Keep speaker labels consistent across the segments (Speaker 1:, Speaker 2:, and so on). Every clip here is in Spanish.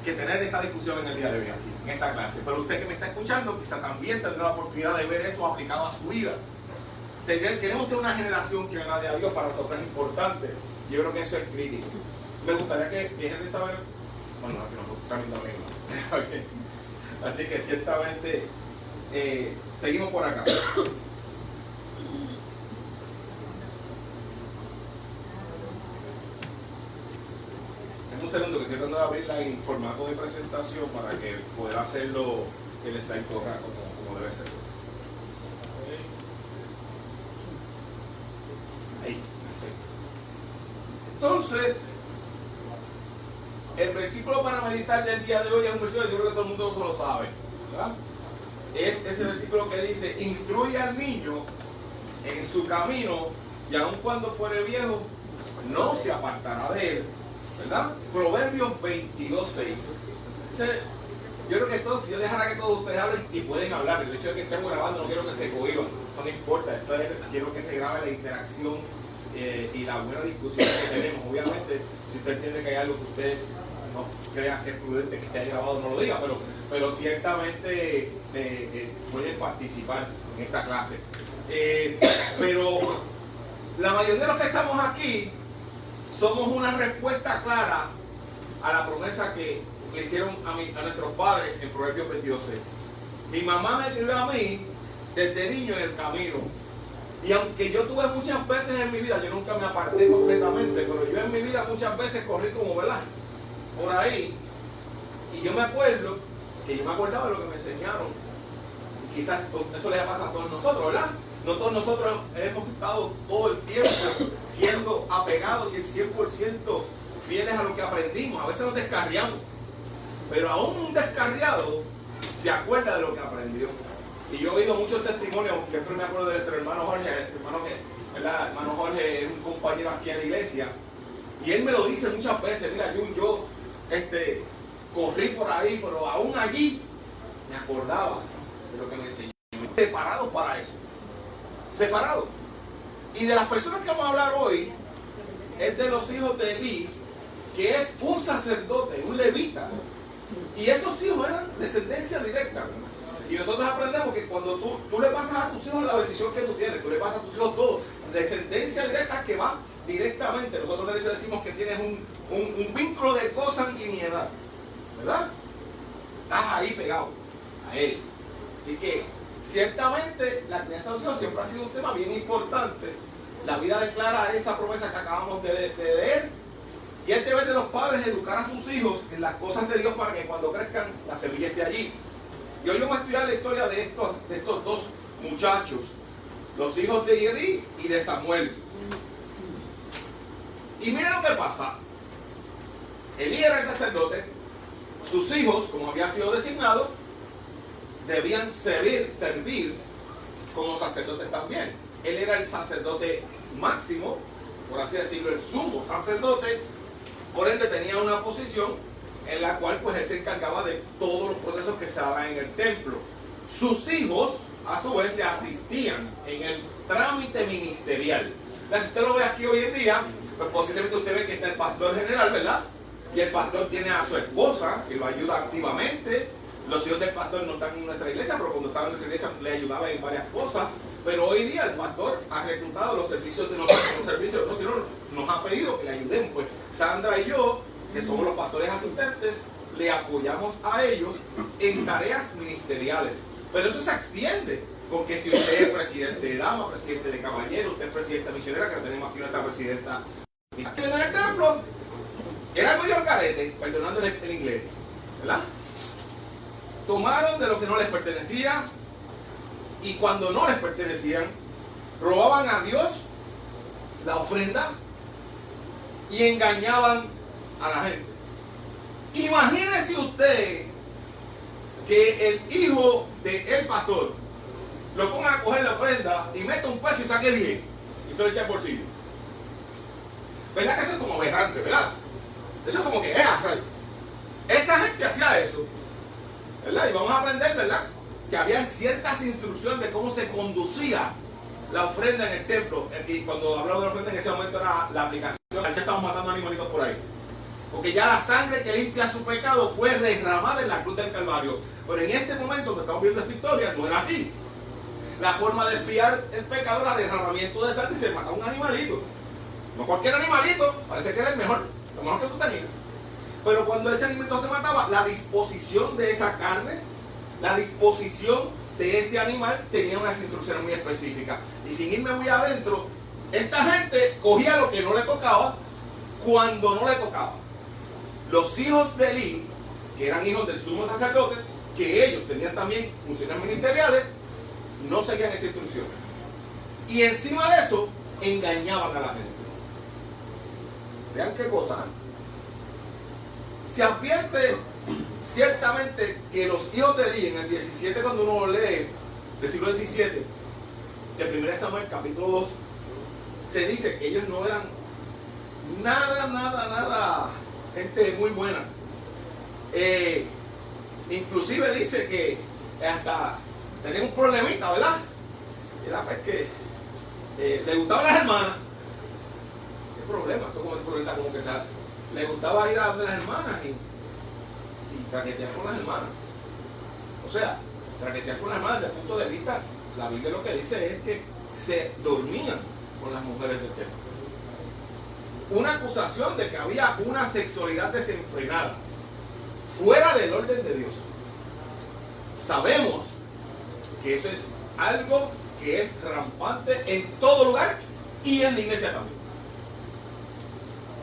Speaker 1: que tener esta discusión en el día de hoy aquí, en esta clase. Pero usted que me está escuchando, quizá también tendrá la oportunidad de ver eso aplicado a su vida. Queremos tener una generación que agrade a Dios. Para nosotros es importante. Yo creo que eso es crítico. Me gustaría que dejen de saber. Bueno, aquí no estoy cambiando lengua. Okay. Así que ciertamente seguimos por acá. Un segundo, que estoy tratando de abrirla en formato de presentación para que poder hacerlo el slide corra como debe ser. Ahí, perfecto. Entonces, el versículo para meditar del día de hoy es un versículo que yo creo que todo el mundo lo sabe, ¿verdad? Es ese versículo que dice: instruye al niño en su camino, y aun cuando fuere viejo, no se apartará de él. ¿Verdad? Proverbios 22:6. Yo creo que todos, si yo dejara que todos ustedes hablen, si pueden hablar, el hecho de que estemos grabando no quiero que se cohiban, eso no importa. Quiero que se grabe la interacción y la buena discusión que tenemos. Obviamente, si usted entiende que hay algo que usted no crea que es prudente que esté grabado, no lo diga, pero ciertamente pueden participar en esta clase. Pero la mayoría de los que estamos aquí somos una respuesta clara a la promesa que le hicieron a nuestros padres en Proverbios 22:6. Mi mamá me crió a mí desde niño en el camino. Y aunque yo tuve muchas veces en mi vida, yo nunca me aparté completamente, pero yo en mi vida muchas veces corrí como, ¿verdad?, por ahí. Y yo me acuerdo que yo me acordaba de lo que me enseñaron. Quizás eso les pasa a todos nosotros, ¿verdad? No todos nosotros hemos estado todo el tiempo siendo apegados y el 100% fieles a lo que aprendimos. A veces nos descarriamos, pero aún un descarriado se acuerda de lo que aprendió. Y yo he oído muchos testimonios. Siempre me acuerdo de nuestro hermano Jorge, hermano Jorge es un compañero aquí en la iglesia, y él me lo dice muchas veces: mira, yo corrí por ahí, pero aún allí me acordaba de lo que me enseñó. Separado para eso. Separado. Y de las personas que vamos a hablar hoy es de los hijos de Elí, que es un sacerdote, un levita, y esos hijos eran descendencia directa. Y nosotros aprendemos que cuando tú le pasas a tus hijos la bendición que tú tienes, tú le pasas a tus hijos todo, descendencia directa que va directamente. Nosotros de hecho decimos que tienes un vínculo de consanguinidad, ¿verdad? Estás ahí pegado a él. Así que ciertamente la crianza de los hijos siempre ha sido un tema bien importante. La vida declara esa promesa que acabamos de leer, y el deber de los padres es educar a sus hijos en las cosas de Dios para que cuando crezcan la semilla esté allí. Y hoy vamos a estudiar la historia de estos dos muchachos, los hijos de Elí y de Samuel. Y miren lo que pasa. Elí era el sacerdote, sus hijos, como había sido designado, debían servir como sacerdotes también. Él era el sacerdote máximo, por así decirlo, el sumo sacerdote. Por ende tenía una posición en la cual pues él se encargaba de todos los procesos que se daban en el templo. Sus hijos a su vez le asistían en el trámite ministerial. Entonces, si usted lo ve aquí hoy en día, pues posiblemente usted ve que está el pastor general, ¿verdad? Y el pastor tiene a su esposa que lo ayuda activamente. Los hijos del pastor no están en nuestra iglesia, pero cuando estaban en nuestra iglesia le ayudaban en varias cosas. Pero hoy día el pastor ha reclutado los servicios de nosotros, sino nos ha pedido que le ayudemos. Pues Sandra y yo, que somos los pastores asistentes, le apoyamos a ellos en tareas ministeriales. Pero eso se extiende, porque si usted es presidente de dama, presidente de caballero, usted es presidenta misionera, que tenemos aquí nuestra presidenta aquí en el templo, era medio al carete, perdonándole el inglés, ¿verdad? Tomaron de lo que no les pertenecía, y cuando no les pertenecían, robaban a Dios la ofrenda y engañaban a la gente. Imagínese usted que el hijo del pastor lo ponga a coger la ofrenda y meta un peso y saque 10 y se lo echa al bolsillo. ¿Verdad que eso es como aberrante, verdad? Eso es como que esa gente hacía eso, ¿verdad? Y vamos a aprender, ¿verdad?, que había ciertas instrucciones de cómo se conducía la ofrenda en el templo. Y cuando hablamos de la ofrenda en ese momento era la aplicación. Ahí se estaban matando animalitos por ahí. Porque ya la sangre que limpia su pecado fue derramada en la cruz del Calvario. Pero en este momento que estamos viendo esta historia, no era así. La forma de expiar el pecado era derramamiento de sangre y se mataba un animalito. No cualquier animalito, parece que era el mejor, lo mejor que tú tenías. Pero cuando ese animalito se mataba, la disposición de esa carne, la disposición de ese animal tenía unas instrucciones muy específicas. Y sin irme muy adentro, esta gente cogía lo que no le tocaba cuando no le tocaba. Los hijos de Elí, que eran hijos del sumo sacerdote, que ellos tenían también funciones ministeriales, no seguían esa instrucción. Y encima de eso, engañaban a la gente. Vean qué cosa. Se advierte ciertamente que los hijos de Elí, en el 17, cuando uno lo lee, del siglo XVII, del 1 Samuel, capítulo 2, se dice que ellos no eran nada, gente muy buena. Inclusive dice que hasta tenían un problemita, ¿verdad? Era pues que le gustaban las hermanas. ¿Qué problema? Eso como ese problema, como que le gustaba ir a donde las hermanas y traquetear con las hermanas. O sea, traquetear con las hermanas desde el punto de vista, la Biblia lo que dice es que se dormían con las mujeres del templo. Una acusación de que había una sexualidad desenfrenada, fuera del orden de Dios. Sabemos que eso es algo que es rampante en todo lugar y en la iglesia también.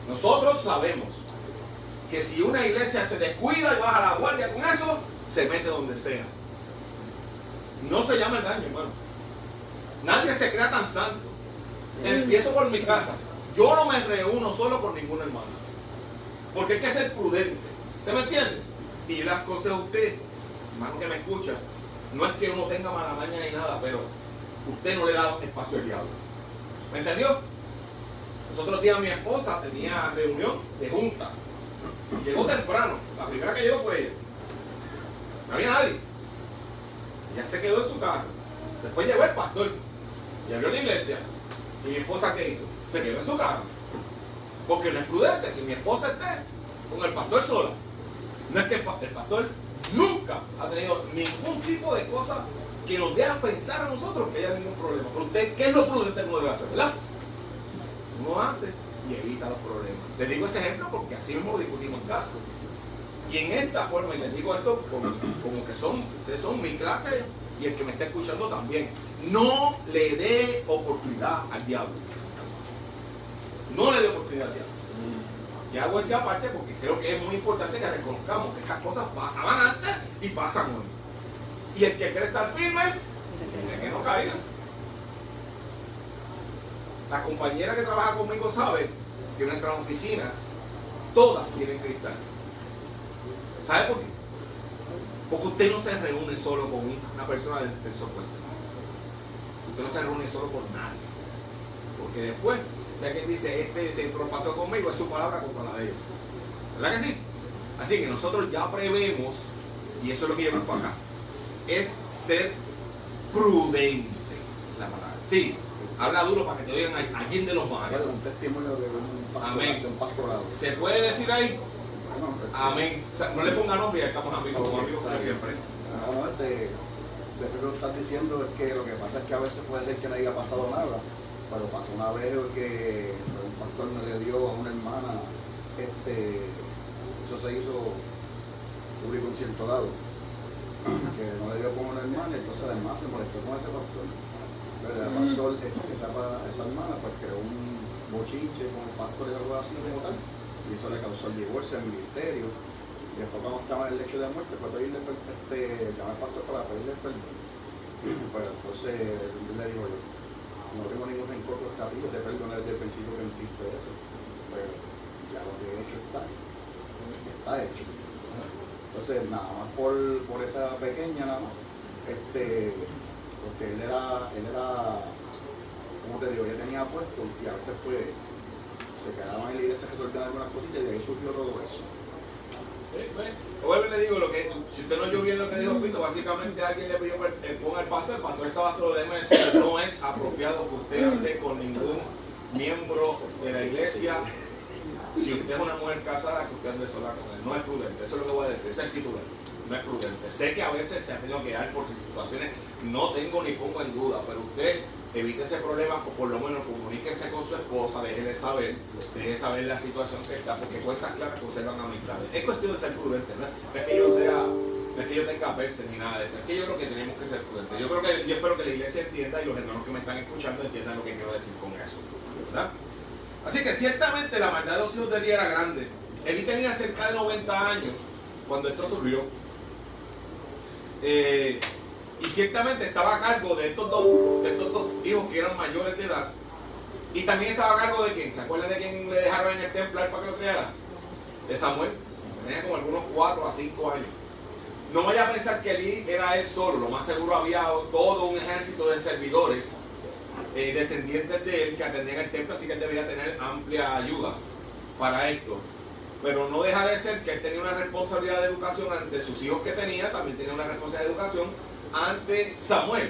Speaker 1: Nosotros sabemos que si una iglesia se descuida y baja la guardia con eso, se mete donde sea. No se llama engaño, hermano. Nadie se crea tan santo. Empiezo por mi casa. Yo no me reúno solo con ningún hermano. Porque hay que ser prudente. ¿Usted me entiende? Y yo le aconsejo a usted, hermano que me escucha, no es que uno tenga mala maña ni nada, pero usted no le da espacio al diablo. ¿Me entendió? Los otros días mi esposa tenía reunión de junta. Llegó temprano. La primera que llegó fue ella. No había nadie. Ella se quedó en su carro. Después llegó el pastor y abrió la iglesia. ¿Y mi esposa qué hizo? Se quedó en su carro. Porque no es prudente que mi esposa esté con el pastor sola. No es que el pastor nunca ha tenido ningún tipo de cosa que nos deja pensar a nosotros que haya ningún problema. Pero usted, ¿qué es lo prudente que uno debe hacer, verdad? Uno hace y evita los problemas. Les digo ese ejemplo porque así mismo lo discutimos en casa. Y en esta forma, y les digo esto como que ustedes son mi clase y el que me está escuchando también. No le dé oportunidad al diablo. No le dé oportunidad al diablo. Y hago esa parte porque creo que es muy importante que reconozcamos que estas cosas pasaban antes y pasan hoy. Y el que quiere estar firme, que no caiga. La compañera que trabaja conmigo sabe que nuestras oficinas todas tienen cristal. ¿Sabe por qué? Porque usted no se reúne solo con una persona del sexo opuesto. Usted no se reúne solo con nadie. Porque después, si alguien dice, este se propasó conmigo, es su palabra contra la de ellos. ¿Verdad que sí? Así que nosotros ya prevemos, y eso es lo que yo busco acá, es ser prudente. La palabra. Sí. Habla duro para que te oigan allí de los mares.
Speaker 2: Un testimonio de un pastorado.
Speaker 1: ¿Se puede decir ahí?
Speaker 2: Bueno,
Speaker 1: amén. O sea, no le ponga nombre, ya estamos amigos, como amigos como siempre.
Speaker 2: No, de eso que lo estás diciendo es que lo que pasa es que a veces puede ser que no haya pasado nada, pero pasó una vez que un pastor me le dio a una hermana, eso se hizo público un cierto dado, que no le dio con una hermana, entonces la hermana se molestó con ese pastor. Pero el pastor, esa hermana, pues creó un bochinche con el pastor y algo así como tal, y eso le causó el divorcio, el ministerio. Y después, cuando estaba en el lecho de muerte, fue pedirle, llamar al pastor para pedirle perdón. Pero entonces yo le digo, yo no tengo ningún rencor contra ti, yo te perdoné desde el principio que me hiciste eso, pero ya lo que he hecho está hecho. Entonces, nada más por esa pequeña, nada más, porque él era, como te digo, ya tenía puesto y a veces pues se quedaban en la iglesia resolviendo algunas cositas y de ahí surgió todo eso.
Speaker 1: Vuelvo y le digo, si usted no oyó bien lo que dijo Pito, básicamente alguien le pidió ponga el pastor estaba solo de decir que no es apropiado que usted ande con ningún miembro de la iglesia si usted es una mujer casada, que usted ande sola con él. No es prudente, eso es lo que voy a decir, ese es el titular. No es prudente. Sé que a veces se ha tenido que dar por situaciones, no tengo ni pongo en duda, pero usted evite ese problema, o por lo menos comuníquese con su esposa, déjele saber la situación que está, porque cuentas claras conservan amistades. Es cuestión de ser prudente, ¿no? No es que yo sea, no es que yo tenga perse ni nada de eso, es que yo creo que tenemos que ser prudentes. Yo espero que la iglesia entienda y los hermanos que me están escuchando entiendan lo que quiero decir con eso, ¿verdad? Así que ciertamente la maldad de los hijos de Elí era grande. Elí tenía cerca de 90 años cuando esto surgió. Y ciertamente estaba a cargo de estos dos hijos que eran mayores de edad. Y también estaba a cargo de quién. ¿Se acuerdan de quién le dejaron en el templo para que lo criara? De Samuel. Tenía como algunos 4 a 5 años. No vaya a pensar que Elí era él solo. Lo más seguro había todo un ejército de servidores, descendientes de él, que atendían el templo, así que él debía tener amplia ayuda para esto. Pero no deja de ser que él tenía una responsabilidad de educación ante sus hijos que tenía, también tenía una responsabilidad de educación ante Samuel.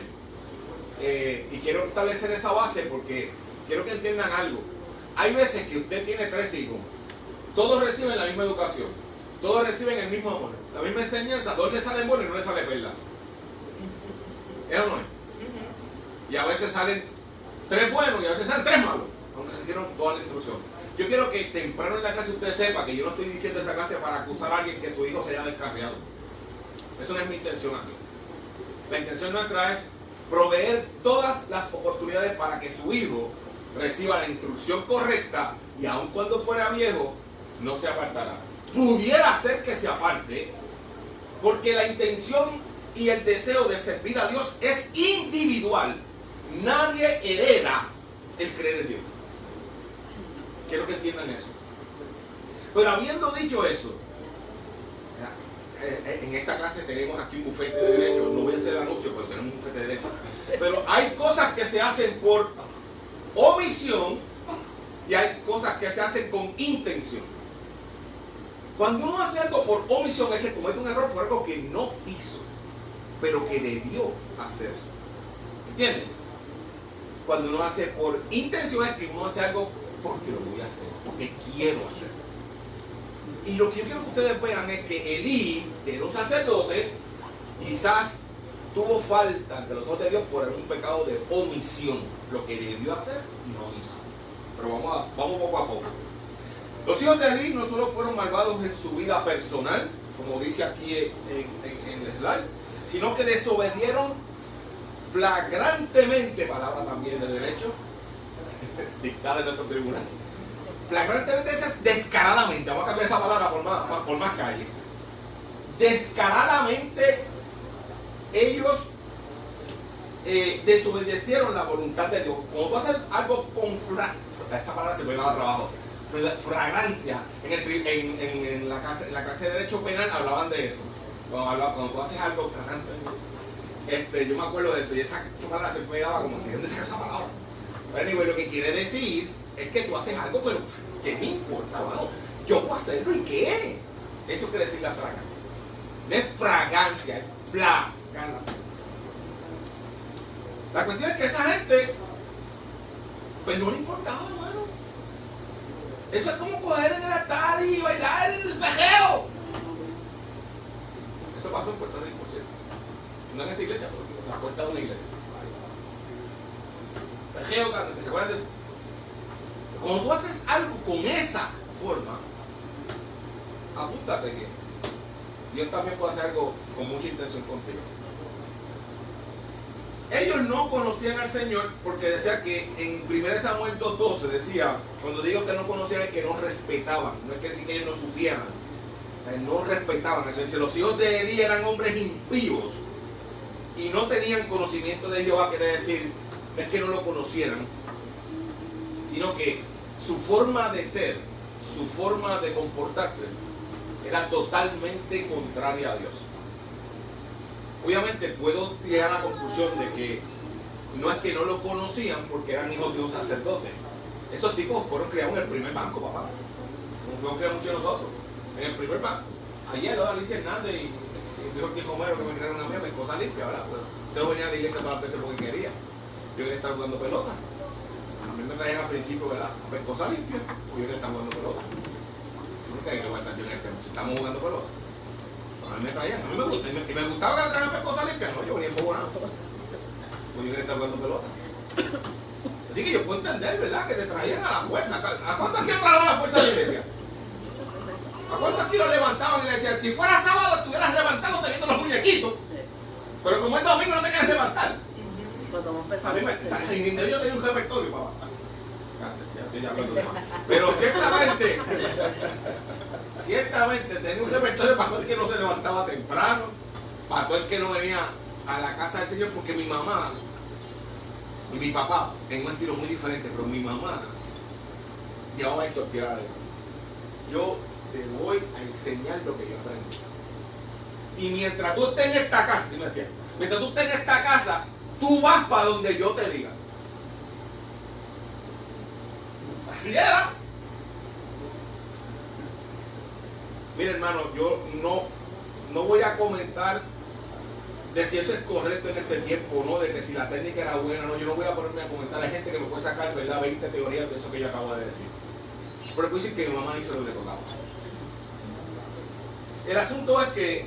Speaker 1: Y quiero establecer esa base porque quiero que entiendan algo. Hay veces que usted tiene 3 hijos, todos reciben la misma educación, todos reciben el mismo amor, la misma enseñanza, 2 le salen buenos y no le sale perla. ¿Es o no es? Y a veces salen 3 buenos y a veces salen 3 malos, aunque se hicieron toda la instrucción. Yo quiero que temprano en la clase usted sepa que yo no estoy diciendo esta clase para acusar a alguien que su hijo se haya descarriado. Eso no es mi intención aquí. La intención nuestra es proveer todas las oportunidades para que su hijo reciba la instrucción correcta y aun cuando fuera viejo, no se apartará. Pudiera ser que se aparte, porque la intención y el deseo de servir a Dios es individual. Nadie hereda el creer en Dios. Quiero que entiendan eso. Pero habiendo dicho eso, en esta clase tenemos aquí un bufete de derecho. No voy a hacer el anuncio, pero tenemos un bufete de derecho. Pero hay cosas que se hacen por omisión y hay cosas que se hacen con intención. Cuando uno hace algo por omisión es que comete un error por algo que no hizo, pero que debió hacer. ¿Entienden? Cuando uno hace por intención es que uno hace algo porque lo voy a hacer, porque quiero hacerlo. Y lo que yo quiero que ustedes vean es que Elí, que era un sacerdote, quizás tuvo falta ante los ojos de Dios por un pecado de omisión, lo que debió hacer y no hizo. Pero vamos poco a poco. Los hijos de Elí no solo fueron malvados en su vida personal, como dice aquí en el slide, sino que desobedieron flagrantemente, palabra también de derecho, dictada en nuestro tribunal. Flagrantemente es descaradamente, vamos a cambiar esa palabra por más calle. Descaradamente ellos desobedecieron la voluntad de Dios. Cuando tú haces algo con esa palabra se puede dar trabajo, fragancia, en la clase de derecho penal hablaban de eso. Cuando tú haces algo fragante, yo me acuerdo de eso y esa palabra se me daba como que ¿dónde saca esa palabra? Pero anyway, lo que quiere decir es que tú haces algo, pero ¿qué me importa, mano? Yo puedo hacerlo y ¿qué? Eso quiere decir la fragancia. No es fragancia, es flagancia. La cuestión es que esa gente, pues no le importaba, hermano. Eso es como coger en el altar y bailar el pejeo. Eso pasó en Puerto Rico, por cierto. No en esta iglesia, pero en la puerta de una iglesia. Pejeo, ¿se acuerdan de eso? Cuando tú haces algo con esa forma, apúntate que Dios también puede hacer algo con mucha intención contigo. Ellos no conocían al Señor porque decía que en 1 Samuel 2:12 decía, cuando digo que no conocían es que no respetaban, no es que decir que ellos no supieran, no respetaban. Eso dice, los hijos de Elí eran hombres impíos y no tenían conocimiento de Jehová, quiere decir, no es que no lo conocieran, sino que su forma de ser, su forma de comportarse era totalmente contraria a Dios. Obviamente puedo llegar a la conclusión de que no es que no lo conocían porque eran hijos de un sacerdote. Esos tipos fueron criados en el primer banco, papá. Como fueron criados muchos de nosotros, en el primer banco. Ayer lo de Alicia Hernández y dijo el tío Homero que me crearon a mí, me cosa limpia, ¿verdad? Pues, usted no venía a la iglesia todas las veces porque quería. Yo quería estar jugando pelota. A mí me traían al principio, ¿verdad? A ver, cosa limpia. Yo quería estar jugando pelota. ¿por qué hay que aguantar yo en el templo? Si estamos jugando pelota. A mí me traían, a mí me gusta, y me gustaba que trajeran cosas limpias, no, yo venía enfogonado. Pues yo quería estar jugando pelota. Así que yo puedo entender, ¿verdad? Que te traían a la fuerza. ¿A cuántos aquí entraron a la fuerza de la iglesia? ¿A cuántos aquí lo levantaban y le decían, si fuera sábado estuvieras levantando teniendo los muñequitos? Pero como es domingo no te quieres levantar. A mí en mi interior yo tenía un repertorio para aguantar. Ya estoy hablando de más. Pero ciertamente tenía un repertorio para todo el que no se levantaba temprano, para todo el que no venía a la casa del Señor, porque mi mamá y mi papá en un estilo muy diferente, pero mi mamá llevaba esto al pie de la letra. Yo te voy a enseñar lo que yo aprendí. Y mientras tú estés en esta casa, ¿sí me decía? Mientras tú estés en esta casa, tú vas para donde yo te diga. Así era. Mira, hermano, yo no voy a comentar de si eso es correcto en este tiempo o no, de que si la técnica era buena o no. Yo no voy a ponerme a comentar. Hay gente que me puede sacar, ¿verdad?, 20 teorías de eso que yo acabo de decir. Pero puedo decir que mi mamá hizo lo que le tocaba. El asunto es que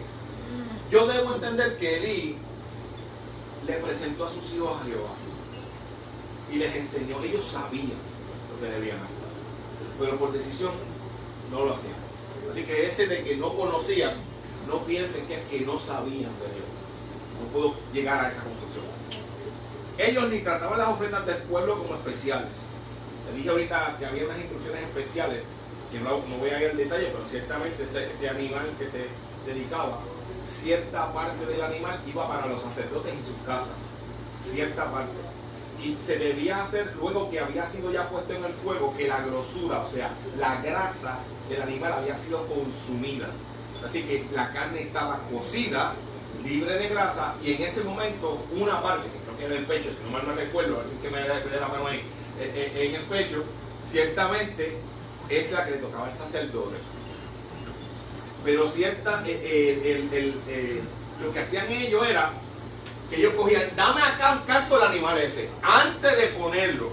Speaker 1: yo debo entender que Elí le presentó a sus hijos a Jehová y les enseñó. Ellos sabían lo que debían hacer, pero por decisión no lo hacían. Así que ese de que no conocían, no piensen que es que no sabían de Dios. No puedo llegar a esa conclusión. Ellos ni trataban las ofrendas del pueblo como especiales. Les dije ahorita que había unas instrucciones especiales, que no voy a ir al detalle, pero ciertamente ese animal que se dedicaba, cierta parte del animal iba para los sacerdotes y sus casas, cierta parte. Y se debía hacer luego que había sido ya puesto en el fuego, que la grosura, o sea, la grasa del animal había sido consumida. Así que la carne estaba cocida, libre de grasa, y en ese momento una parte, que creo que era el pecho, si no mal no recuerdo, alguien que me dé la mano ahí, en el pecho, ciertamente es la que le tocaba al sacerdote. Pero lo que hacían ellos era que ellos cogían, dame acá un canto del animal ese, antes de ponerlo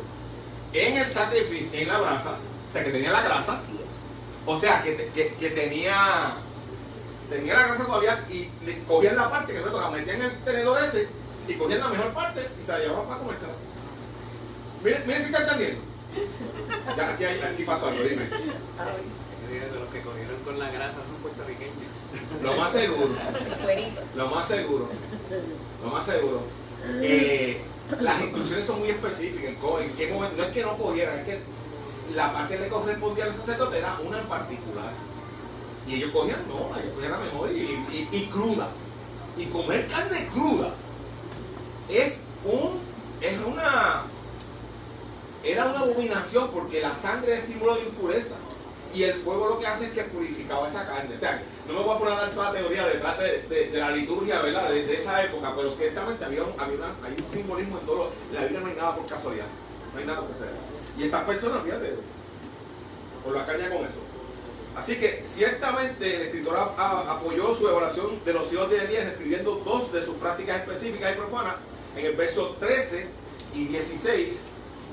Speaker 1: en el sacrificio, en la brasa, o sea que tenía la grasa, o sea que tenía la grasa todavía, y le cogían la parte que no le tocaba, metían el tenedor ese y cogían la mejor parte y se la llevaban para comérsela. Miren si está entendiendo. Ya, aquí pasó algo, dime.
Speaker 3: Los que cogieron con la grasa son puertorriqueños.
Speaker 1: Lo más seguro. Las instrucciones son muy específicas. ¿En qué momento? No es que no cogieran, es que la parte que le correspondía al sacerdote era una en particular. Y ellos cogían la mejor y cruda. Y comer carne cruda era una abominación, porque la sangre es símbolo de impureza. Y el fuego lo que hace es que purificaba esa carne. O sea, no me voy a poner a dar toda la teoría detrás de la liturgia, ¿verdad?, de esa época, pero ciertamente hay un simbolismo en todo. La Biblia no hay nada por casualidad. No hay nada por casualidad. Y estas personas, fíjate, por la caña con eso. Así que ciertamente el escritor apoyó su evaluación de los hijos de Elías, escribiendo dos de sus prácticas específicas y profanas en el verso 13 y 16.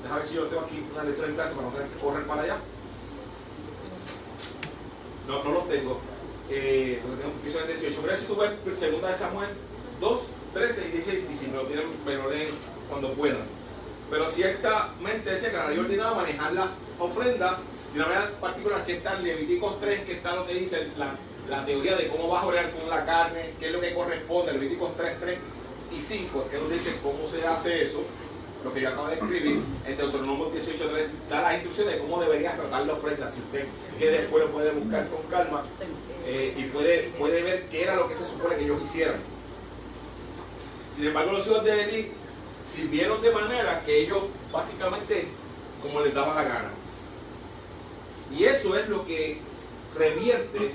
Speaker 1: Déjame ver si yo tengo aquí una lectura en clase para no tener que correr para allá. No los tengo, porque tengo que empezar en el 18. Pero si tú ves 2 de Samuel 2, 13 y 16, y si me lo tienen, me lo leen cuando puedan. Pero ciertamente decía que la ley ordenaba manejar las ofrendas de una manera particular, que está en Levíticos 3, que está lo que dice la teoría de cómo vas a orar con la carne, qué es lo que corresponde, Levíticos 3, 3 y 5, que es donde dice cómo se hace eso. Lo que yo acabo de escribir en Deuteronomio 18:3 da las instrucciones de cómo deberías tratar la ofrenda. Si usted que después lo puede buscar con calma y puede ver qué era lo que se supone que ellos hicieran. Sin embargo, los hijos de Elí sirvieron de manera que ellos básicamente como les daba la gana. Y eso es lo que revierte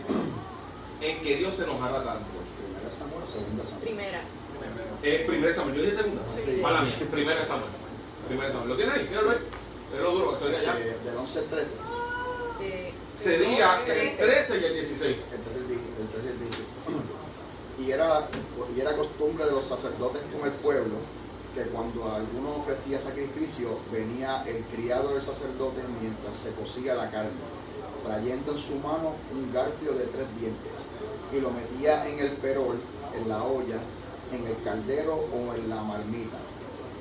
Speaker 1: en que Dios se enojara tanto.
Speaker 2: ¿Primera Samuel o segunda Samuel?
Speaker 1: Primera Samuel, yo dije segunda. Mala mía, primera Samuel. ¿Lo tienes ahí? Míralo ahí. Míralo duro, que se oiga allá.
Speaker 2: Del 11 al 13.
Speaker 1: Sería el 13 y el 16.
Speaker 2: El 13 y el 16. Y era costumbre de los sacerdotes con el pueblo que cuando alguno ofrecía sacrificio, venía el criado del sacerdote mientras se cocía la carne. trayendo en su mano un garfio de 3 dientes, y lo metía en el perol, en la olla, en el caldero o en la marmita.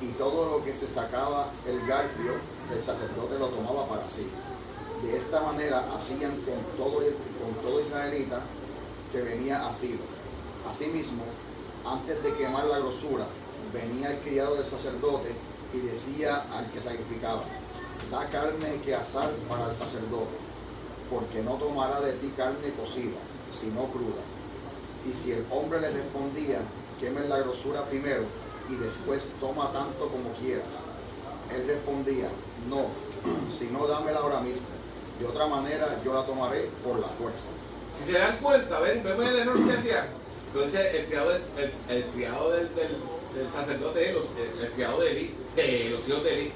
Speaker 2: Y todo lo que se sacaba el garfio, el sacerdote lo tomaba para sí. De esta manera hacían con todo israelita que venía a Silo. Asimismo, antes de quemar la grosura, venía el criado del sacerdote y decía al que sacrificaba: da carne que asar para el sacerdote, porque no tomará de ti carne cocida, sino cruda. Y si el hombre le respondía: quemen la grosura primero y después toma tanto como quieras, él respondía: no, sino dámela ahora mismo, de otra manera yo la tomaré por la fuerza.
Speaker 1: Si se dan cuenta, ven el error que hacían. Entonces el criado del sacerdote, el criado de Eli, los hijos de Eli,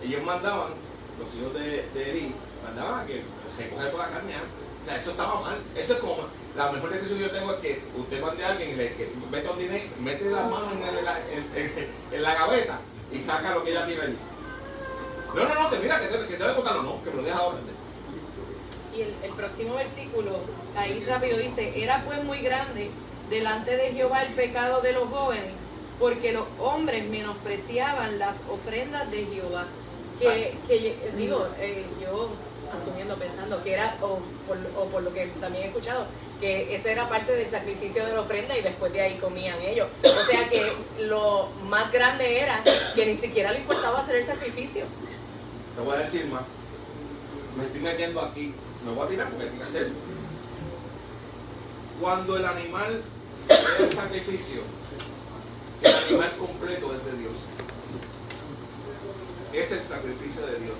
Speaker 1: ellos mandaban, los hijos de Eli, mandaban a que se coge toda la carne antes. O sea, eso estaba mal. Eso es como, la mejor descripción que yo tengo es que usted mande a alguien y mete las manos en la gaveta y saca lo que ella tiene allí. No, que mira, que te voy a contarlo, no, que me lo deja ahora.
Speaker 4: Y el próximo versículo, ahí rápido dice: era pues muy grande delante de Jehová el pecado de los jóvenes, porque los hombres menospreciaban las ofrendas de Jehová. Yo asumiendo, pensando que era, o por lo que también he escuchado, que esa era parte del sacrificio de la ofrenda y después de ahí comían ellos. O sea que lo más grande era que ni siquiera le importaba hacer el sacrificio.
Speaker 1: Te voy a decir más. Me estoy metiendo aquí. Me voy a tirar porque hay que hacerlo. Cuando el animal se ve el sacrificio, el animal completo es de Dios. Es el sacrificio de Dios.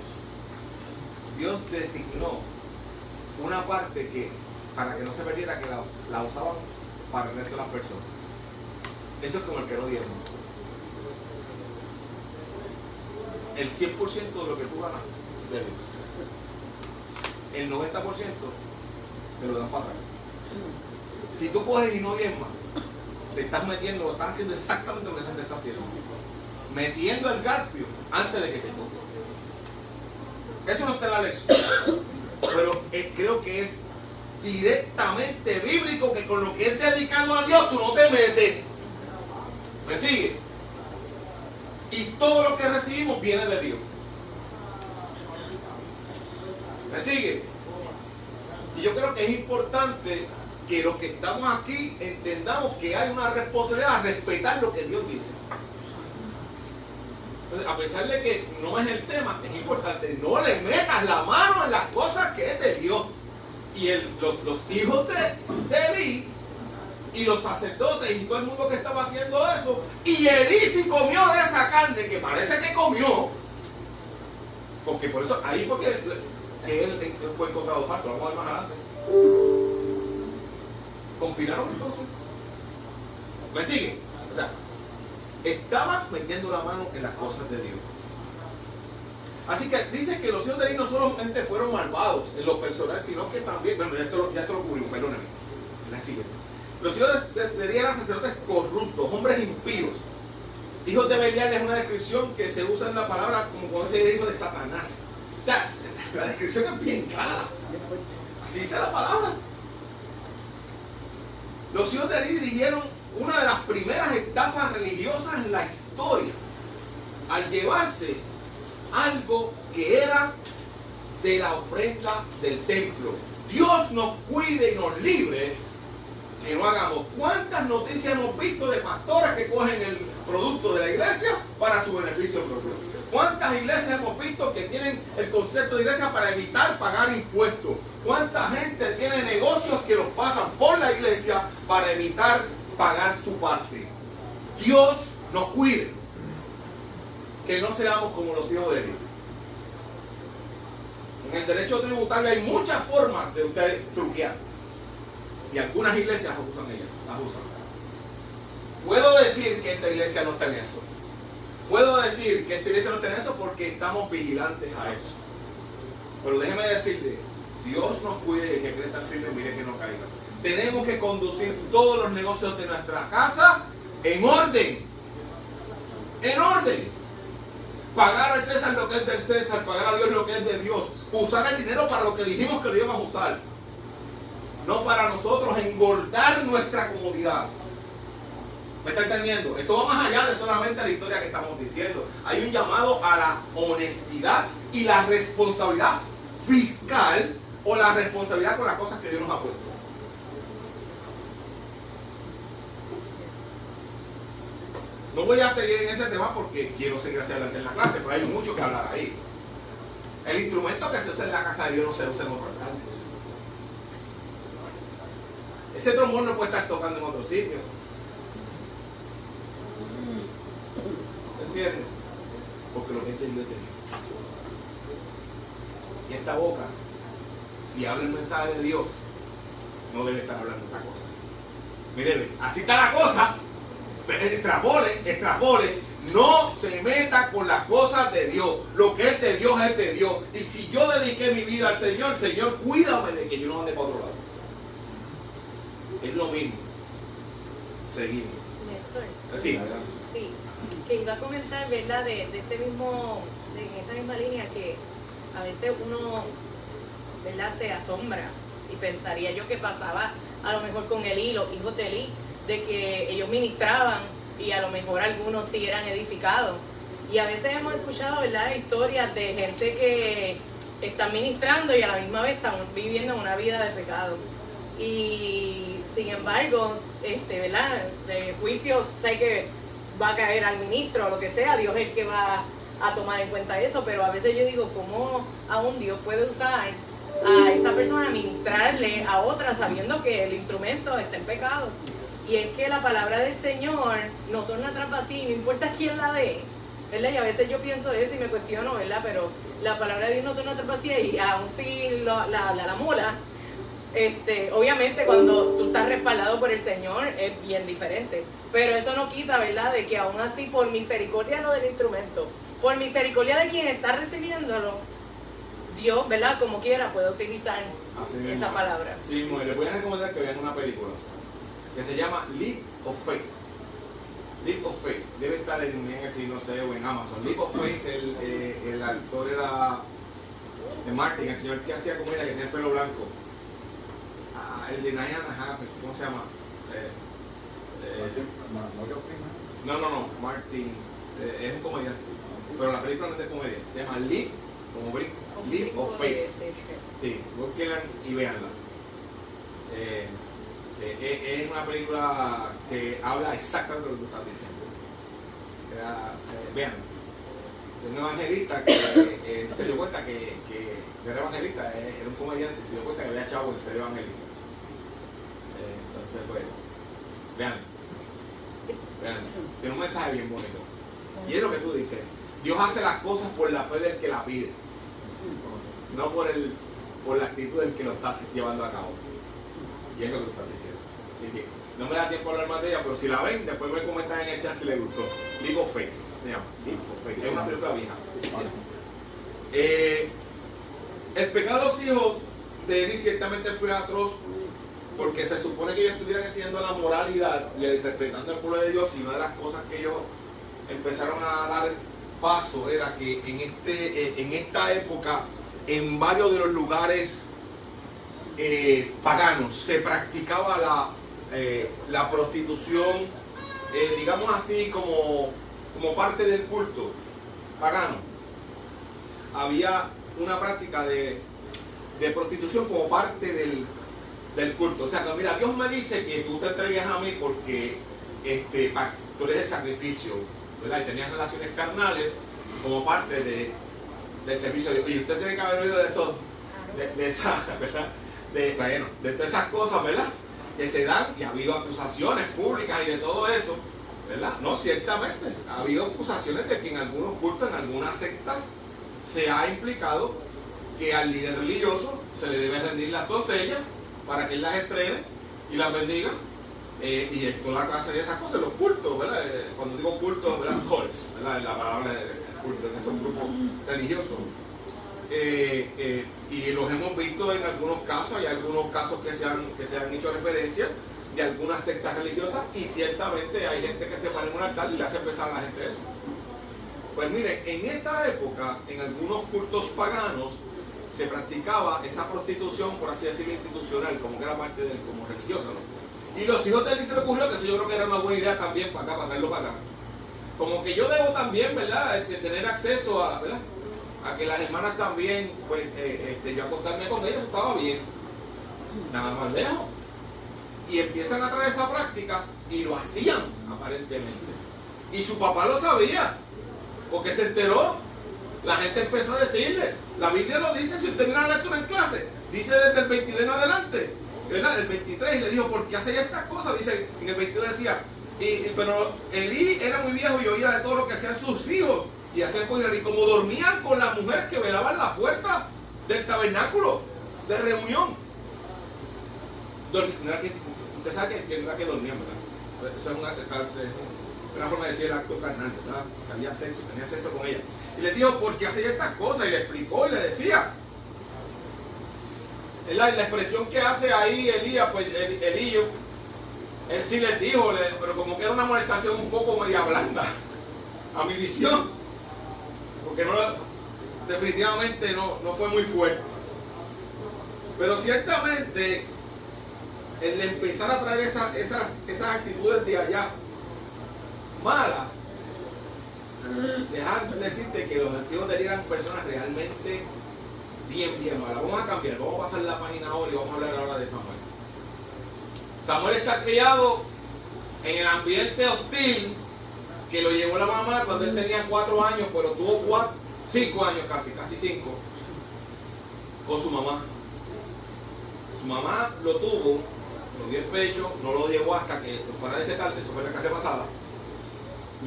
Speaker 1: Dios designó una parte que, para que no se perdiera, que la usaban para el resto de las personas. Eso es como el que no diezma. El 100% de lo que tú ganas, de Dios. El 90% te lo dan para atrás. Si tú coges y no diezmas, te estás metiendo, lo estás haciendo exactamente lo que se te está haciendo. Metiendo el garfio antes de que te toque. Eso no está en la lección. Pero creo que es directamente bíblico que con lo que es dedicado a Dios tú no te metes. ¿Me sigue? Y todo lo que recibimos viene de Dios. ¿Me sigue? Y yo creo que es importante que los que estamos aquí entendamos que hay una responsabilidad a respetar lo que Dios dice. Entonces, a pesar de que no es el tema, es importante, no le metas la mano en las cosas que es de Dios. Y los hijos de Elí y los sacerdotes y todo el mundo que estaba haciendo eso, y Elí sí comió de esa carne, que parece que comió, porque por eso ahí fue que él fue encontrado falto. Vamos a ver más adelante. ¿Conspiraron entonces? ¿Me siguen? O sea, estaban metiendo la mano en las cosas de Dios. Así que dice que los hijos de Elí no solamente fueron malvados en lo personal, sino que también, bueno, ya esto lo cubrimos, perdóname. La siguiente. Los hijos de Elí eran sacerdotes corruptos, hombres impíos. Hijos de Belial es una descripción que se usa en la palabra como cuando se dice hijo de Satanás. O sea, la descripción es bien clara. Así dice la palabra. Los hijos de Elí dirigieron una de las primeras estafas religiosas en la historia al llevarse algo que era de la ofrenda del templo. Dios nos cuide y nos libre que no hagamos. ¿Cuántas noticias hemos visto de pastores que cogen el producto de la iglesia para su beneficio propio? ¿Cuántas iglesias hemos visto que tienen el concepto de iglesia para evitar pagar impuestos? ¿Cuánta gente tiene negocios que los pasan por la iglesia para evitar pagar su parte? Dios nos cuide que no seamos como los hijos de Elí. En el derecho tributario hay muchas formas de usted truquear. Y algunas iglesias las usan. Puedo decir que esta iglesia no está en eso. Puedo decir que esta iglesia no está en eso porque estamos vigilantes a eso. Pero déjeme decirle, Dios nos cuide y el que quiere estar firme, mire que no caiga. Tenemos que conducir todos los negocios de nuestra casa en orden. En orden. Pagar al César lo que es del César, pagar a Dios lo que es de Dios. Usar el dinero para lo que dijimos que lo íbamos a usar. No para nosotros engordar nuestra comodidad. ¿Me está entendiendo? Esto va más allá de solamente la historia que estamos diciendo. Hay un llamado a la honestidad y la responsabilidad fiscal o la responsabilidad con las cosas que Dios nos ha puesto. No voy a seguir en ese tema porque quiero seguir hacia adelante en la clase, pero hay mucho que hablar ahí. El instrumento que se usa en la casa de Dios no se usa en otro altar. Ese trombón no puede estar tocando en otro sitio. ¿Se entiende? Porque lo que es de Dios es de Dios. Y esta boca, si habla el mensaje de Dios, no debe estar hablando otra cosa. Mire, así está la cosa. Extrapole, no se meta con las cosas de Dios. Lo que es de Dios es de Dios. Y si yo dediqué mi vida al Señor, Señor, cuídame de que yo no ande para otro lado. Es lo mismo. Seguimos.
Speaker 4: Néstor,
Speaker 1: Sí.
Speaker 4: sí, que iba a comentar, ¿verdad? De este mismo, en esta misma línea, que a veces uno, ¿verdad?, se asombra y pensaría yo que pasaba a lo mejor con Elí, los hijos de Elí, de que ellos ministraban y a lo mejor algunos sí eran edificados. Y a veces hemos escuchado, ¿verdad?, historias de gente que están ministrando y a la misma vez están viviendo una vida de pecado. Y sin embargo, ¿verdad?, de juicio sé que va a caer al ministro o lo que sea, Dios es el que va a tomar en cuenta eso, pero a veces yo digo, ¿cómo aún Dios puede usar a esa persona a ministrarle a otra sabiendo que el instrumento está en pecado? Y es que la palabra del Señor no torna atrás vacía, no importa quién la dé, ¿verdad? Y a veces yo pienso eso y me cuestiono, ¿verdad? Pero la palabra de Dios no torna atrás vacía y aún si la mula, obviamente cuando tú estás respaldado por el Señor es bien diferente. Pero eso no quita, ¿verdad?, de que aún así por misericordia no del instrumento, por misericordia de quien está recibiéndolo, Dios, ¿verdad?, como quiera puede utilizar esa palabra.
Speaker 1: Sí, les voy a recomendar que vean una película que se llama Leap of Faith. Leap of Faith. Debe estar en Netflix, no sé, o en Amazon. Leap of Faith, el actor era de Martin, el señor que hacía comedia, que tiene el pelo blanco. El de Nine and a Half, ¿cómo se llama? No, Martin, es un comediante. Pero la película no es de comedia, se llama Leap, como brinco, Leap of Faith. Sí, búsquenla y véanla. Es una película que habla exactamente de lo que tú estás diciendo. Vean, de un evangelista que se dio cuenta que era evangelista, era un comediante, se dio cuenta que había chavo de ser evangelista. Entonces, pues, vean, tiene un mensaje bien bonito. Y es lo que tú dices, Dios hace las cosas por la fe del que la pide, no por la actitud del que lo está llevando a cabo. Y es lo que tú estás diciendo. Así que no me da tiempo a hablar más de ella, pero si la ven, después me comentan en el chat si les gustó. Leap of Faith, se llama. Leap of Faith. Es una película vieja. El pecado de los hijos de Eli ciertamente fue atroz, porque se supone que ellos estuvieran enseñando la moralidad y respetando el pueblo de Dios, y una de las cosas que ellos empezaron a dar paso era que en esta época, en varios de los lugares paganos, se practicaba la prostitución, digamos así, como parte del culto pagano. Había una práctica de prostitución como parte del culto. O sea, que mira, Dios me dice que tú te entregues a mí porque tú eres el sacrificio, ¿verdad? Y tenías relaciones carnales como parte del servicio de Dios. Y usted tiene que haber oído de eso, de esa, ¿verdad? De todas esas cosas, ¿verdad?, que se dan, y ha habido acusaciones públicas y de todo eso, ¿verdad? No, ciertamente, ha habido acusaciones de que en algunos cultos, en algunas sectas, se ha implicado que al líder religioso se le debe rendir las doncellas para que él las estrene y las bendiga, y toda clase de esas cosas, los cultos, ¿verdad? Cuando digo cultos, ¿verdad? Cults, ¿verdad? La palabra de culto, que son grupos religiosos. Y los hemos visto en algunos casos. Hay algunos casos que se han hecho referencia de algunas sectas religiosas, y ciertamente hay gente que se para en un altar y le hace pensar a la gente eso. Pues miren, en esta época, en algunos cultos paganos, se practicaba esa prostitución, por así decirlo, institucional, como que era parte del, como religiosa, ¿no? Y los hijos de Eli se le ocurrió que eso yo creo que era una buena idea también para acá, para traerlo para acá. Como que yo debo también, ¿verdad? Tener acceso a, ¿verdad? A que las hermanas también, pues, yo acostarme con ellas, estaba bien. Nada más lejos. Y empiezan a traer esa práctica y lo hacían, aparentemente. Y su papá lo sabía, porque se enteró. La gente empezó a decirle, la Biblia lo dice, si usted mira la lectura en clase, dice desde el 22 en adelante, ¿verdad? El 23, y le dijo, ¿por qué hace estas cosas? Dice, en el 22 decía, pero Elí era muy viejo y oía de todo lo que hacían sus hijos, y hacían con él, y como dormían con las mujeres que velaban la puerta del tabernáculo de reunión. Usted sabe que no era que dormían, ¿verdad? Eso es una forma de decir el acto carnal, ¿verdad? Que había sexo, tenía sexo con ella. Y le dijo, ¿por qué hacía estas cosas? Y le explicó y le decía. La expresión que hace ahí Elías, pues Elío, él sí les dijo, pero como que era una molestación un poco media blanda a mi visión. Porque definitivamente no fue muy fuerte. Pero ciertamente, el empezar a traer esas actitudes de allá, malas, dejar decirte que los hijos de Eli eran personas realmente bien malas. Vamos a cambiar, vamos a pasar la página ahora y vamos a hablar ahora de Samuel. Samuel está criado en el ambiente hostil que lo llevó la mamá cuando él tenía 4 años, pero tuvo 5 años casi 5, con su mamá. Su mamá lo tuvo, lo dio el pecho, no lo llevó hasta que fuera de este tarde, eso fue la clase pasada.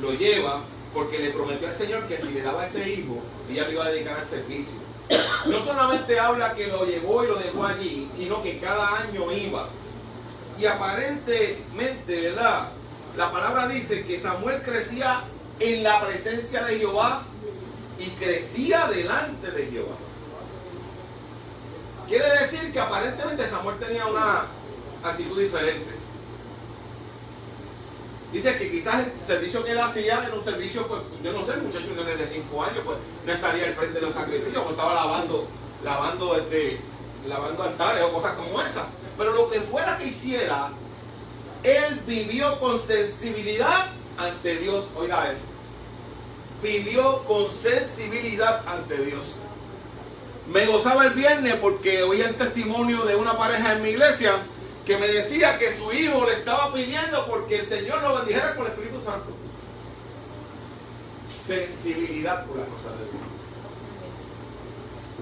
Speaker 1: Lo lleva porque le prometió al Señor que si le daba ese hijo, ella lo iba a dedicar al servicio. No solamente habla que lo llevó y lo dejó allí, sino que cada año iba. Y aparentemente, ¿verdad? La palabra dice que Samuel crecía en la presencia de Jehová y crecía delante de Jehová. Quiere decir que aparentemente Samuel tenía una actitud diferente. Dice que quizás el servicio que él hacía era un servicio, pues, yo no sé, el muchacho de 5 años, pues no estaría al frente de los sacrificios, pues estaba lavando altares o cosas como esa. Pero lo que fuera que hiciera, él vivió con sensibilidad ante Dios. Oiga eso. Vivió con sensibilidad ante Dios. Me gozaba el viernes porque oía el testimonio de una pareja en mi iglesia que me decía que su hijo le estaba pidiendo porque el Señor lo bendijera con el Espíritu Santo. Sensibilidad por las cosas de Dios.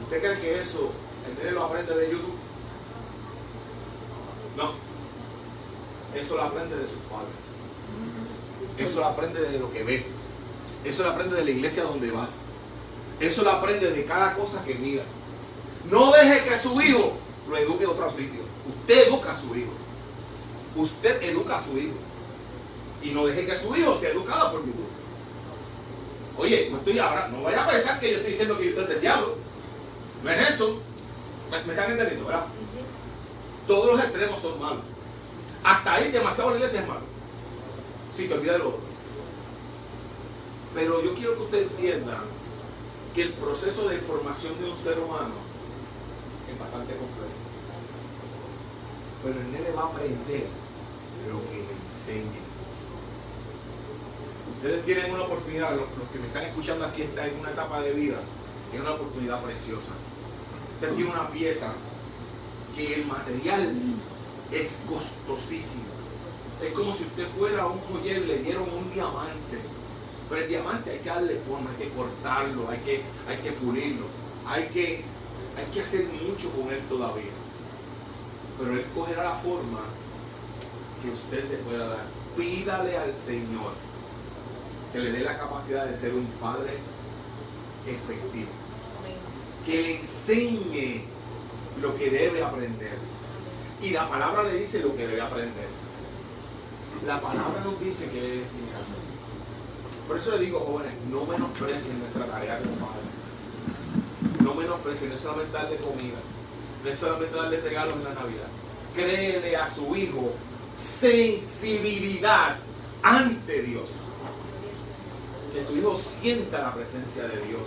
Speaker 1: ¿Usted cree que eso el nene lo aprende de YouTube? No. Eso lo aprende de sus padres. Eso lo aprende de lo que ve. Eso lo aprende de la iglesia donde va. Eso lo aprende de cada cosa que mira. No deje que su hijo lo eduque en otro sitio. Usted educa a su hijo. Usted educa a su hijo. Y no deje que su hijo sea educado por YouTube. Oye, no vaya a pensar que yo estoy diciendo que usted es del diablo. No es eso. ¿Me están entendiendo, verdad? Todos los extremos son malos. Hasta ir demasiado a la iglesia es malo. Si te olvidas de lo otro. Pero yo quiero que usted entienda que el proceso de formación de un ser humano es bastante complejo. Pero el nene va a aprender lo que le enseñe. Ustedes tienen una oportunidad, los que me están escuchando aquí están en una etapa de vida, es una oportunidad preciosa. Usted tiene una pieza que el material es costosísimo. Es como si usted fuera a un joyero y le dieron un diamante. Pero el diamante hay que darle forma, hay que cortarlo, hay que pulirlo, hay que hacer mucho con él todavía. Pero él cogerá la forma que usted le pueda dar. Pídale al Señor que le dé la capacidad de ser un padre efectivo. Que le enseñe lo que debe aprender. Y la palabra le dice lo que debe aprender. La palabra nos dice que debe enseñar. Por eso le digo, jóvenes, no menosprecien nuestra tarea como padres. No menosprecien, no es solamente darle comida, no es solamente darle regalos en la Navidad. Créele a su hijo sensibilidad ante Dios. que su hijo sienta la presencia de Dios,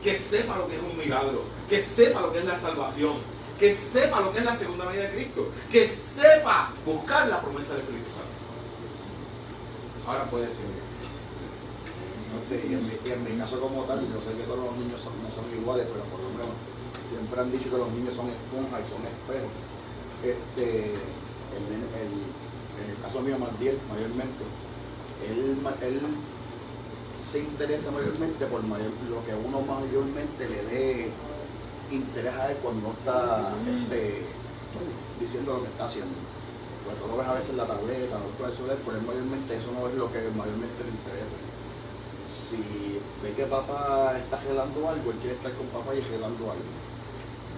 Speaker 1: que sepa lo que es un milagro, que sepa lo que es la salvación, que sepa lo que es la segunda venida de Cristo, que sepa buscar la promesa del Espíritu Santo. Ahora puede decir.
Speaker 2: Y en mi caso como tal, yo sé que todos los niños no son iguales, pero por lo menos siempre han dicho que los niños son esponjas y son espejos. En el caso mío, Mardiel, mayormente, él se interesa mayormente por lo que uno mayormente le dé interés a él cuando no está diciendo lo que está haciendo. Porque tú lo ves a veces en la tableta, no puedes ver, pero él mayormente eso no es lo que mayormente le interesa. Si ve que papá está gelando algo, él quiere estar con papá y gelando algo.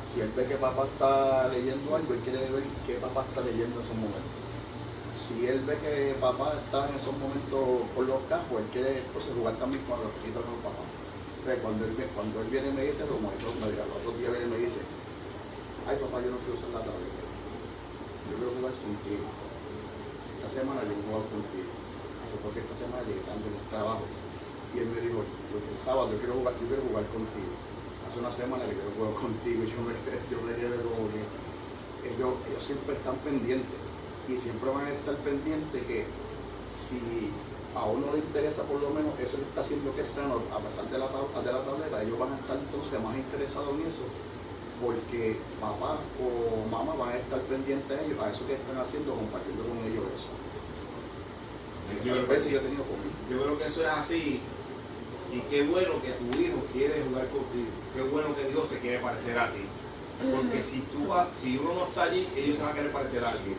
Speaker 2: Si él ve que papá está leyendo algo, él quiere ver qué papá está leyendo en esos momentos. Si él ve que papá está en esos momentos con los cajos, él quiere entonces jugar también con los cajitos con papá. Pero cuando él viene y me dice, como eso, el otro día viene y me dice, ay papá, yo no quiero usar la tableta, yo quiero jugar contigo. Esta semana yo voy a jugar contigo. Porque esta semana llegué tarde en el trabajo. Y él me dijo, el sábado yo quiero jugar contigo. Hace una semana que quiero jugar contigo y yo me quedé como que ellos siempre están pendientes y siempre van a estar pendientes que si a uno le interesa por lo menos eso que está haciendo que es sano, a pesar de la tableta, ellos van a estar entonces más interesados en eso porque papá o mamá van a estar pendientes a ellos, a eso que están haciendo, compartiendo con ellos eso.
Speaker 1: Yo creo que eso es así. Y qué bueno que tu hijo quiere jugar contigo. Qué bueno que Dios se quiere parecer a ti. Porque si uno no está allí, ellos se van a querer parecer a alguien.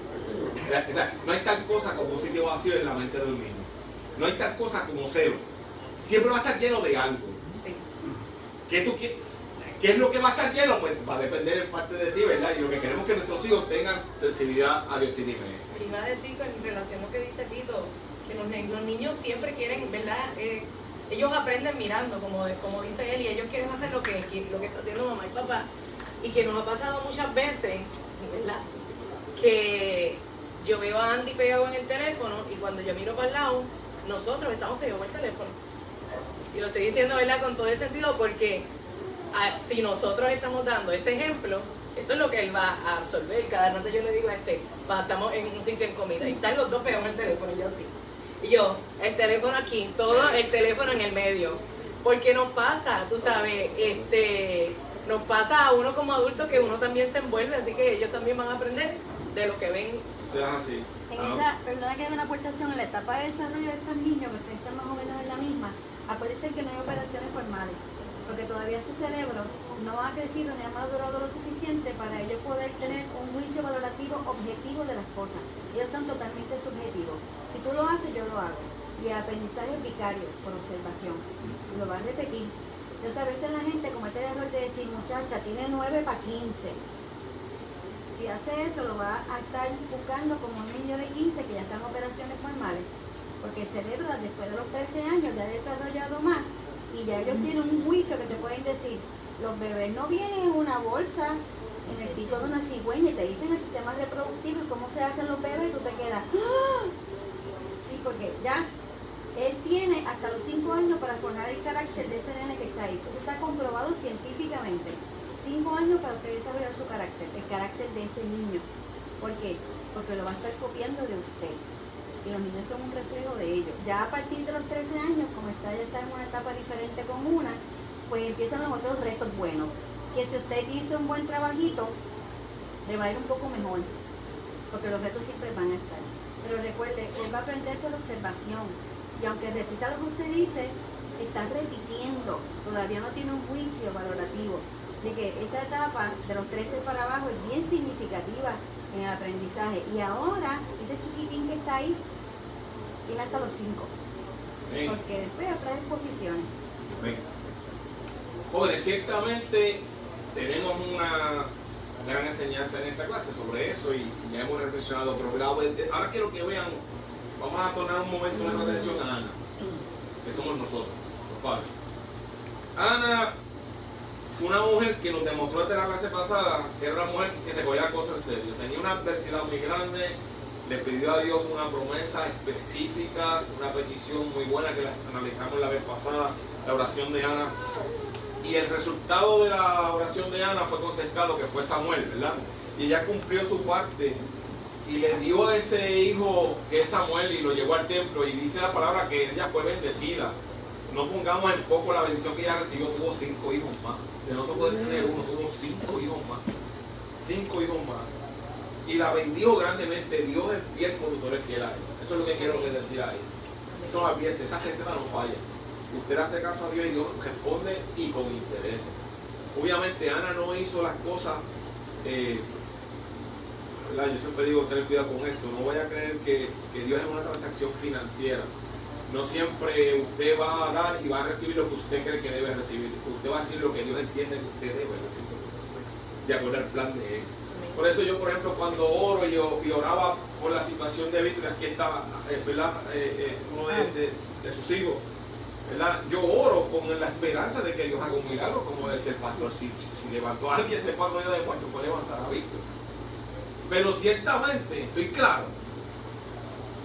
Speaker 1: O sea, no hay tal cosa como un sitio vacío en la mente de un niño. No hay tal cosa como cero. Siempre va a estar lleno de algo. ¿Qué es lo que va a estar lleno? Pues va a depender en parte de ti, ¿verdad? Y lo que queremos es que nuestros hijos tengan sensibilidad a Dios. Y dime.
Speaker 4: Iba a decir en relación a lo que dice Tito, que los niños siempre quieren, ¿verdad? Ellos aprenden mirando, como dice él, y ellos quieren hacer lo que está haciendo mamá y papá. Y que nos ha pasado muchas veces, ¿verdad? Que yo veo a Andy pegado en el teléfono y cuando yo miro para el lado, nosotros estamos pegados en el teléfono. Y lo estoy diciendo, ¿verdad? Con todo el sentido, porque si nosotros estamos dando ese ejemplo, eso es lo que él va a absorber. Cada rato yo le digo estamos en un sitio en comida y están los dos pegados en el teléfono, y yo así. Y yo, el teléfono aquí, todo el teléfono en el medio. Porque nos pasa, tú sabes, nos pasa a uno como adulto que uno también se envuelve, así que ellos también van a aprender de lo que ven.
Speaker 1: Eso es así.
Speaker 5: Perdona que haga una aportación, en la etapa de desarrollo de estos niños, que ustedes están más o menos en la misma, aparece que no hay operaciones formales, porque todavía su cerebro no ha crecido ni ha madurado lo suficiente para ellos poder tener un juicio valorativo objetivo de las cosas. Ellos son totalmente subjetivos. Si tú lo haces, yo lo hago. Y el aprendizaje es vicario, por observación. Lo va a repetir. Entonces a veces la gente comete el error de decir, muchacha, tiene 9 para 15. Si hace eso, lo va a estar buscando como un niño de 15 que ya está en operaciones formales. Porque el cerebro, después de los 13 años, ya ha desarrollado más. Y ya ellos tienen un juicio que te pueden decir, los bebés no vienen en una bolsa, en el pico de una cigüeña, y te dicen el sistema reproductivo y cómo se hacen los bebés, y tú te quedas, ¡ah! Sí, porque ya él tiene hasta los 5 años para formar el carácter de ese nene que está ahí. Eso está comprobado científicamente. 5 años para usted desarrollar su carácter, el carácter de ese niño. ¿Por qué? Porque lo va a estar copiando de usted. Y los niños son un reflejo de ellos. Ya a partir de los 13 años, como ya está en una etapa diferente con una, pues empiezan los otros retos buenos. Que si usted hizo un buen trabajito, le va a ir un poco mejor. Porque los retos siempre van a estar. Pero recuerde, él va a aprender por observación. Y aunque repita lo que usted dice, está repitiendo. Todavía no tiene un juicio valorativo. Así que esa etapa de los 13 para abajo es bien significativa en el aprendizaje. Y ahora, ese chiquitín que está ahí, tiene hasta los 5. Porque después otras exposiciones.
Speaker 1: Jóvenes, ciertamente tenemos una gran enseñanza en esta clase sobre eso y ya hemos reflexionado, pero ahora quiero que vean, vamos a tornar un momento nuestra atención a Ana, que somos nosotros, los padres. Ana fue una mujer que nos demostró en la clase pasada que era una mujer que se cogía las cosas en serio, tenía una adversidad muy grande, le pidió a Dios una promesa específica, una petición muy buena que la analizamos la vez pasada, la oración de Ana. Y el resultado de la oración de Ana fue contestado, que fue Samuel, ¿verdad? Y ella cumplió su parte y le dio ese hijo que es Samuel y lo llevó al templo. Y dice la palabra que ella fue bendecida. No pongamos en poco la bendición que ella recibió, tuvo 5 hijos más. De no poder tener uno, tuvo 5 hijos más. 5 hijos más. Y la bendijo grandemente. Dios es fiel cuando tú eres fiel a él. Eso es lo que quiero decir a él. Eso no la piense, esa receta no falla. Usted hace caso a Dios y Dios responde y con interés. Obviamente Ana no hizo las cosas, yo siempre digo tener cuidado con esto, no vaya a creer que Dios es una transacción financiera. No siempre usted va a dar y va a recibir lo que usted cree que debe recibir. Usted va a recibir lo que Dios entiende que usted debe recibir, de acuerdo al plan de él. Por eso yo, por ejemplo, cuando oro y oraba por la situación de Víctor, aquí estaba, ¿verdad? Uno de sus hijos, ¿verdad? Yo oro con la esperanza de que Dios haga un milagro, como decía el pastor. Si levantó a alguien de 4 días de muerto, puede levantar a Víctor. Pero ciertamente estoy claro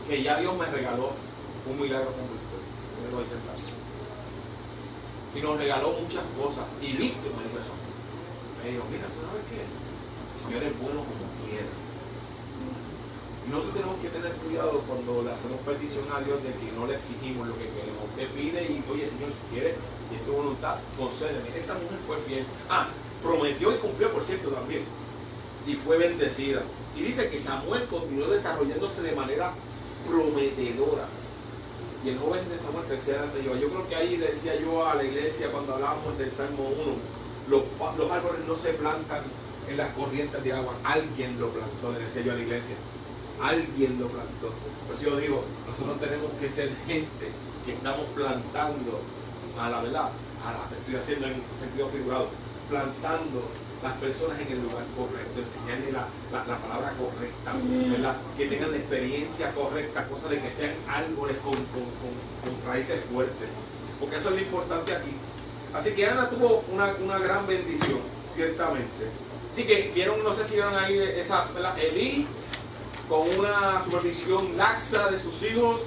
Speaker 1: que ya Dios me regaló un milagro con Víctor. Me lo dice el pastor. Y nos regaló muchas cosas. Y Víctor me dijo eso. Me dijo, mira, ¿sabes qué? El Señor es bueno como quiera. Y nosotros tenemos que tener cuidado cuando le hacemos petición a Dios de que no le exigimos lo que queremos. Usted pide y, oye, Señor, si quiere, y es tu voluntad, concédeme. Esta mujer fue fiel. Prometió y cumplió, por cierto, también. Y fue bendecida. Y dice que Samuel continuó desarrollándose de manera prometedora. Y el joven de Samuel crecía delante de Jehová. Yo creo que ahí le decía yo a la iglesia cuando hablábamos del Salmo 1, los árboles no se plantan en las corrientes de agua. Alguien lo plantó, le decía yo a la iglesia. Alguien lo plantó. Por eso yo digo, nosotros tenemos que ser gente que estamos plantando a la verdad, estoy haciendo en sentido figurado, plantando las personas en el lugar correcto, enseñarles la palabra correcta, ¿verdad? Que tengan la experiencia correcta, cosa de que sean árboles con raíces fuertes, porque eso es lo importante aquí. Así que Ana tuvo una gran bendición, ciertamente. Así que vieron, no sé si vieron ahí esa, ¿verdad? Elí con una supervisión laxa de sus hijos,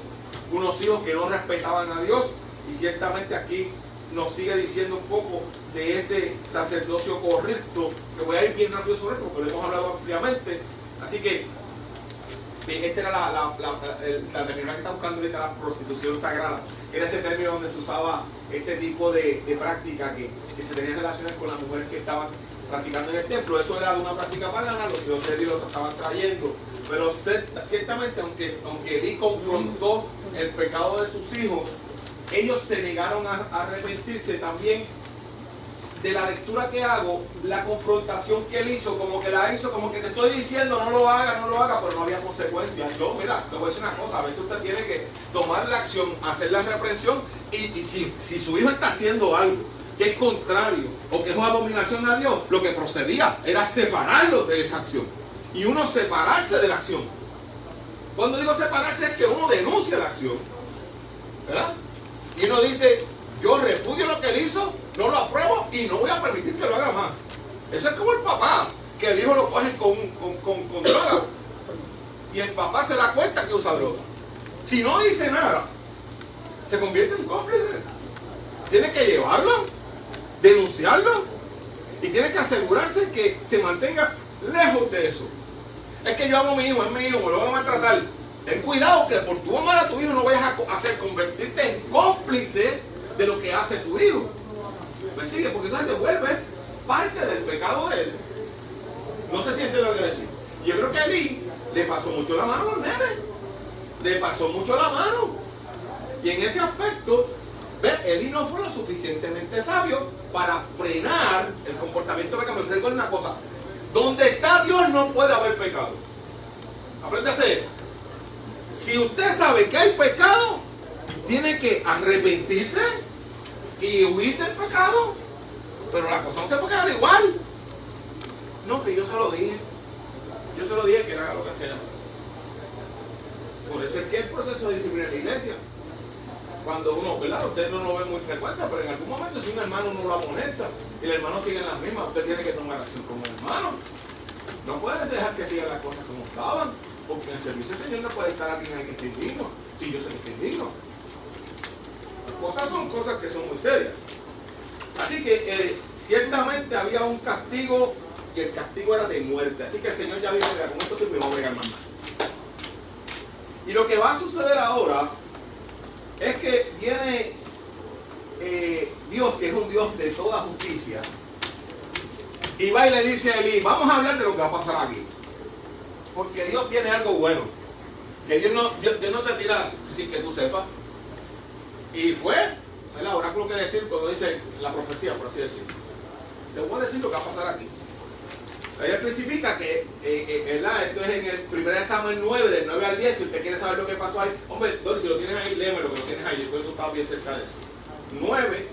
Speaker 1: unos hijos que no respetaban a Dios, y ciertamente aquí nos sigue diciendo un poco de ese sacerdocio correcto, que voy a ir bien rápido sobre esto porque lo hemos hablado ampliamente. Así que esta era la terminal que está buscando ahorita, la prostitución sagrada. Era ese término donde se usaba este tipo de práctica que se tenían relaciones con las mujeres que estaban practicando en el templo. Eso era de una práctica pagana, los hijos de Eli lo estaban trayendo. Pero ciertamente, aunque Eli confrontó el pecado de sus hijos, ellos se negaron a arrepentirse. También de la lectura que hago, la confrontación que él hizo, como que la hizo, como que te estoy diciendo no lo haga, pero no había consecuencias. Yo, mira, le voy a decir una cosa, a veces usted tiene que tomar la acción, hacer la reprensión, y si su hijo está haciendo algo que es contrario o que es una abominación a Dios, lo que procedía era separarlo de esa acción. Y uno separarse de la acción. Cuando digo separarse es que uno denuncia la acción, ¿verdad? Y uno dice, yo repudio lo que él hizo, no lo apruebo y no voy a permitir que lo haga más. Eso es como el papá, que el hijo lo coge con droga. Y el papá se da cuenta que usa droga. Si no dice nada, se convierte en cómplice. Tiene que llevarlo, denunciarlo, y tiene que asegurarse que se mantenga lejos de eso. Es que yo amo a mi hijo, es mi hijo, me lo van a maltratar. Ten cuidado que por tu amar a tu hijo no vayas a hacer convertirte en cómplice de lo que hace tu hijo. ¿Me sigue? Porque entonces devuelves parte del pecado de él. No se siente lo que decir. Yo creo que a Eli le pasó mucho la mano a los nenes. Le pasó mucho la mano. Y en ese aspecto, Eli no fue lo suficientemente sabio para frenar el comportamiento pecaminoso. Les digo una cosa: donde está Dios no puede haber pecado. Apréndase eso. Si usted sabe que hay pecado, tiene que arrepentirse y huir del pecado. Pero la cosa no se puede quedar igual. No, que yo se lo dije. Yo se lo dije que haga lo que sea. Por eso es que el proceso de disciplina en la iglesia, cuando uno, ¿verdad? Usted no lo ve muy frecuente, pero en algún momento si un hermano no lo amonesta y el hermano sigue en las mismas, usted tiene que tomar acción como hermano. No puede dejar que sigan las cosas como estaban. Porque en el servicio del Señor no puede estar alguien ahí que esté indigno. Si yo sé que esté indigno. Las cosas son cosas que son muy serias. Así que ciertamente había un castigo y el castigo era de muerte. Así que el Señor ya dijo, mira, con esto te voy a bregar más nada. Y lo que va a suceder ahora es que viene Dios, que es un Dios de toda justicia, y va y le dice a Elí, vamos a hablar de lo que va a pasar aquí. Porque Dios tiene algo bueno. Que Dios no te tira sin que tú sepas. Y fue el oráculo que decir cuando dice la profecía, por así decirlo. Te voy a decir lo que va a pasar aquí. Ella especifica que, esto es en el 1 Samuel 9, del 9 al 10. Si usted quiere saber lo que pasó ahí, hombre, Doris, si lo tienes ahí, léeme lo que lo tienes ahí. Por eso estaba bien cerca de eso. 9,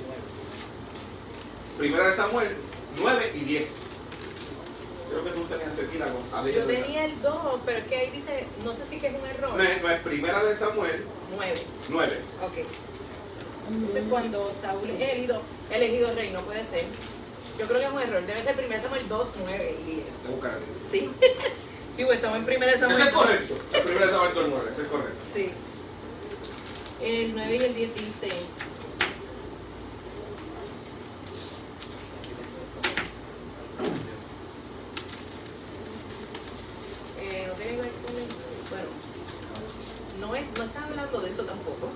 Speaker 1: 1 Samuel 9 y 10. Creo que tú tenías cerquita a leer.
Speaker 4: Yo tenía el 2, pero es que ahí dice, no sé si que es un error.
Speaker 1: No es 1 Samuel 9.
Speaker 4: Ok. Entonces cuando Saúl es elegido rey, no puede ser. Yo creo que es un error. Debe ser 1 Samuel 2, 9 y 10.
Speaker 1: Tengo cara de...
Speaker 4: Sí. Sí, pues estamos en 1 Samuel.
Speaker 1: Eso es correcto. El 1 Samuel 2, 9, eso es correcto.
Speaker 4: Sí. El 9 y el 10 dice... no tiene que ver con el... Bueno, no está hablando de eso tampoco.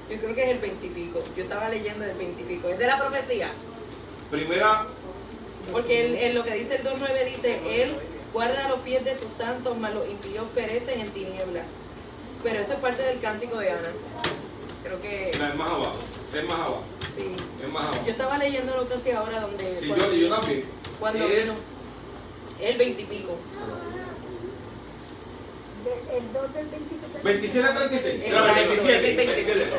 Speaker 4: Yo creo que es el 20 y pico. Yo estaba leyendo el 20 y pico. Es de la profecía.
Speaker 1: Primera...
Speaker 4: Porque en lo que dice el 2.9 dice, Él guarda los pies de sus santos, mas los impíos perecen en tinieblas. Pero eso es parte del cántico de Ana. Creo que...
Speaker 1: No, es más abajo. Es más abajo.
Speaker 4: Sí.
Speaker 1: Es más abajo.
Speaker 4: Yo estaba leyendo lo que hacía ahora donde...
Speaker 1: Sí, yo también.
Speaker 4: Cuando
Speaker 1: es...
Speaker 4: vino el 20 y pico.
Speaker 5: El 2 del 27.
Speaker 1: 27 a 36.
Speaker 4: Exacto,
Speaker 1: No, 27.
Speaker 4: el 27.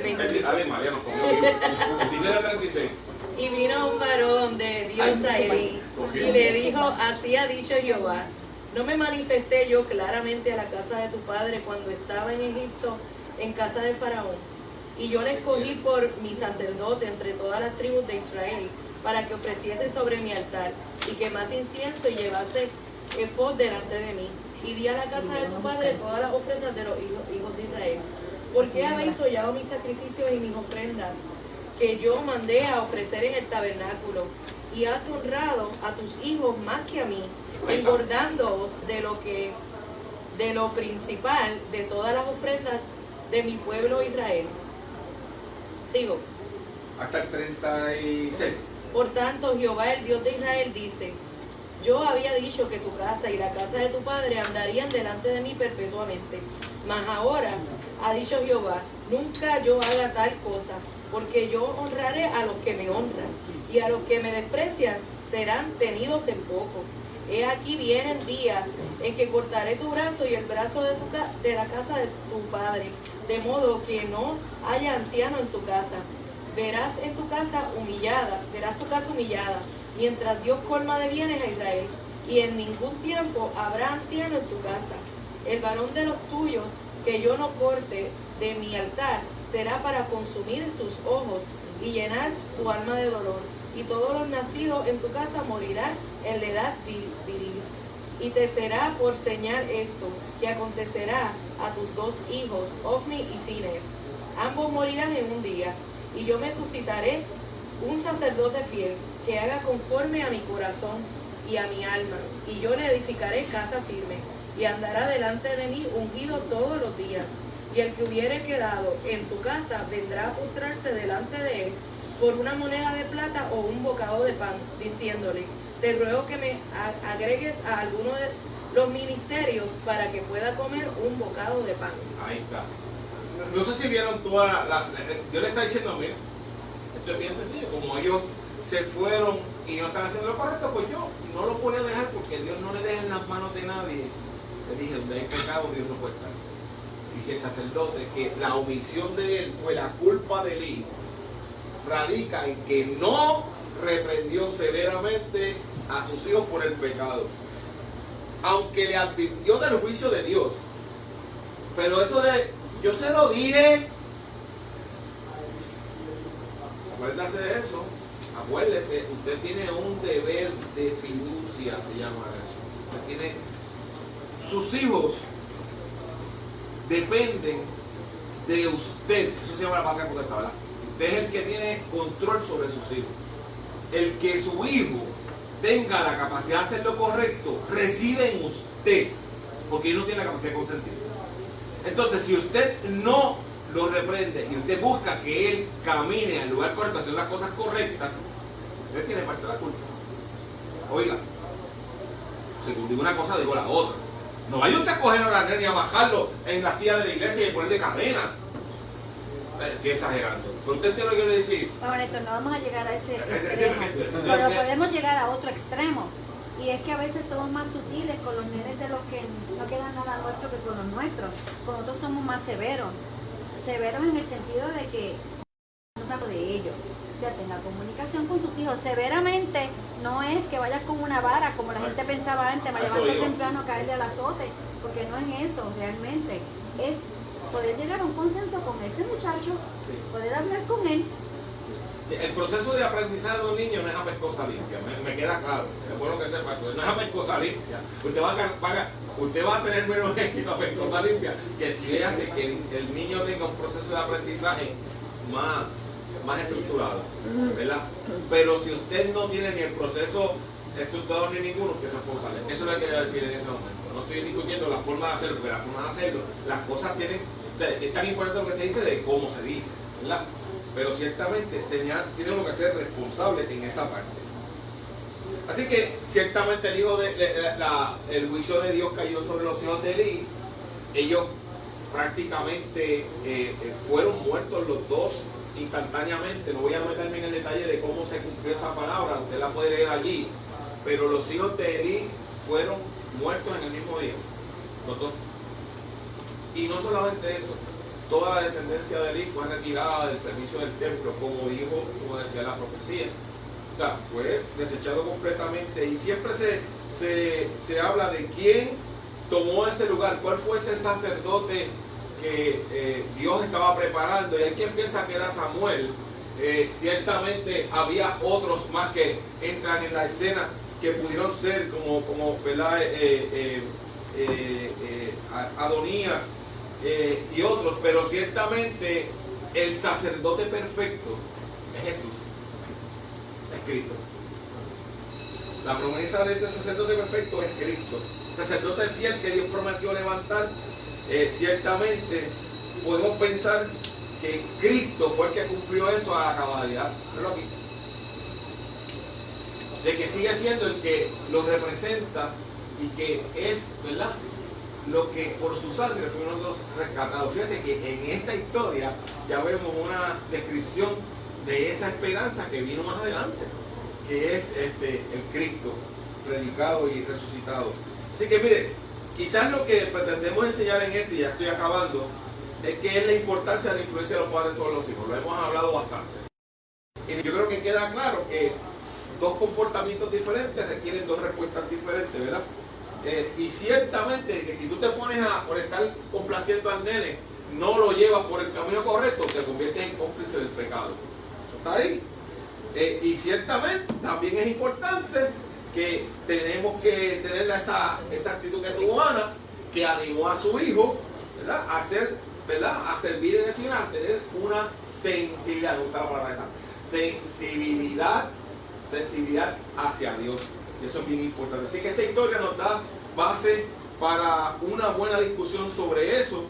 Speaker 1: 27. A ver, María nos comió. 27 a 36.
Speaker 4: Y vino un varón de Dios a Elí y le dijo, así ha dicho Jehová, no me manifesté yo claramente a la casa de tu padre cuando estaba en Egipto, en casa de Faraón. Y yo le escogí por mi sacerdote entre todas las tribus de Israel, para que ofreciese sobre mi altar, y quemase incienso y llevase efod delante de mí. Y di a la casa de tu padre todas las ofrendas de los hijos de Israel. ¿Por qué habéis hollado mis sacrificios y mis ofrendas que yo mandé a ofrecer en el tabernáculo? Y has honrado a tus hijos más que a mí, engordándoos de lo principal de todas las ofrendas de mi pueblo Israel. Sigo.
Speaker 1: Hasta el 36.
Speaker 4: Por tanto, Jehová, el Dios de Israel, dice, yo había dicho que tu casa y la casa de tu padre andarían delante de mí perpetuamente. Mas ahora, ha dicho Jehová, nunca yo haga tal cosa, porque yo honraré a los que me honran, y a los que me desprecian serán tenidos en poco. He aquí vienen días en que cortaré tu brazo y el brazo de la casa de tu padre, de modo que no haya anciano en tu casa. Verás tu casa humillada, mientras Dios colma de bienes a Israel, y en ningún tiempo habrá anciano en tu casa. El varón de los tuyos que yo no corte de mi altar será para consumir tus ojos y llenar tu alma de dolor. Y todos los nacidos en tu casa morirán en la edad viril. Y te será por señal esto, que acontecerá a tus dos hijos, Ofni y Fines. Ambos morirán en un día, y yo me suscitaré un sacerdote fiel, que haga conforme a mi corazón y a mi alma, y yo le edificaré casa firme, y andará delante de mí ungido todos los días. Y el que hubiere quedado en tu casa vendrá a postrarse delante de él por una moneda de plata o un bocado de pan, diciéndole, te ruego que me agregues a alguno de los ministerios para que pueda comer un bocado de pan.
Speaker 1: Ahí está. No sé si vieron toda yo le estaba diciendo, mira, esto es bien sencillo, como ellos se fueron y no están haciendo lo correcto, pues yo no lo voy a dejar porque Dios no le deja en las manos de nadie. Le dije, donde hay pecado, Dios no puede estar. Dice el sacerdote que la omisión de él fue la culpa de Elí, radica en que no reprendió severamente a sus hijos por el pecado, aunque le advirtió del juicio de Dios. Pero eso de, yo se lo dije, acuérdase de eso, acuérdese, usted tiene un deber de fiducia, se llama eso. Usted tiene sus hijos dependen de usted. Eso se llama la patria potestad, ¿verdad? Usted es el que tiene control sobre sus hijos. El que su hijo tenga la capacidad de hacer lo correcto reside en usted, porque él no tiene la capacidad de consentir. Entonces, si usted no lo reprende y usted busca que él camine al lugar correcto, haciendo las cosas correctas, usted tiene parte de la culpa. Oiga, si digo una cosa, digo la otra. No vaya usted a coger a la nena y a bajarlo en la silla de la iglesia y ponerle cadena. Qué exagerando. Pero usted tiene lo que quiere decir.
Speaker 5: Bueno, Héctor, no vamos a llegar a ese extremo, pero podemos llegar a otro extremo. Y es que a veces somos más sutiles con los nenes de los que no queda nada nuestro que con los nuestros. Con nosotros somos más severos. Severos en el sentido de que no trato de ellos. O sea, tenga comunicación con sus hijos. Severamente no es que vayas con una vara, como la gente pensaba antes, para levantarte temprano a caerle al azote, porque no es eso realmente. Es poder llegar a un consenso con ese muchacho, poder hablar con él.
Speaker 1: Sí, el proceso de aprendizaje de un niño no es a pescosa limpia, me queda claro. Es bueno que sepa eso, no es a pescosa limpia. Usted va a tener menos éxito a pescosa limpia que si le hace que el niño tenga un proceso de aprendizaje más estructurado, ¿verdad? Pero si usted no tiene ni el proceso estructurado ni ninguno, usted es responsable. Eso es lo que quería decir en ese momento. No estoy discutiendo la forma de hacerlo, porque la forma de hacerlo, las cosas tienen, es tan importante lo que se dice de cómo se dice, ¿verdad? Pero ciertamente tiene uno que ser responsable en esa parte. Así que ciertamente el juicio de Dios cayó sobre los hijos de Elí. Ellos prácticamente fueron muertos los dos instantáneamente. No voy a meterme en el detalle de cómo se cumplió esa palabra, usted la puede leer allí. Pero los hijos de Elí fueron muertos en el mismo día, los dos. Y no solamente eso, toda la descendencia de Elí fue retirada del servicio del templo, como decía la profecía. O sea, fue desechado completamente. Y siempre se habla de quién tomó ese lugar, cuál fue ese sacerdote que Dios estaba preparando. Y hay quien piensa que era Samuel. Ciertamente había otros más que entran en la escena que pudieron ser como ¿verdad? Adonías y otros, pero ciertamente el sacerdote perfecto es Jesús, es Cristo. La promesa de ese sacerdote perfecto es Cristo, sacerdote fiel que Dios prometió levantar. Ciertamente podemos pensar que Cristo fue el que cumplió eso a la cabalidad. Pero aquí, de que sigue siendo el que lo representa y que es, ¿verdad?, lo que por su sangre fuimos nosotros rescatados. Fíjense que en esta historia ya vemos una descripción de esa esperanza que vino más adelante, que es el Cristo predicado y resucitado. Así que miren, quizás lo que pretendemos enseñar en y ya estoy acabando, es que es la importancia de la influencia de los padres sobre los hijos. Lo hemos hablado bastante. Y yo creo que queda claro que dos comportamientos diferentes requieren dos respuestas diferentes, ¿verdad? Y ciertamente que si tú te pones por estar complaciendo al nene, no lo llevas por el camino correcto, te conviertes en cómplice del pecado. Eso está ahí. Y ciertamente también es importante que tenemos que tener esa actitud que tuvo Ana, que animó a su hijo, ¿verdad?, a hacer, ¿verdad?, a servir en el Señor, a tener una sensibilidad, me gusta la palabra esa, sensibilidad hacia Dios. Y eso es bien importante. Así que esta historia nos da base para una buena discusión sobre eso.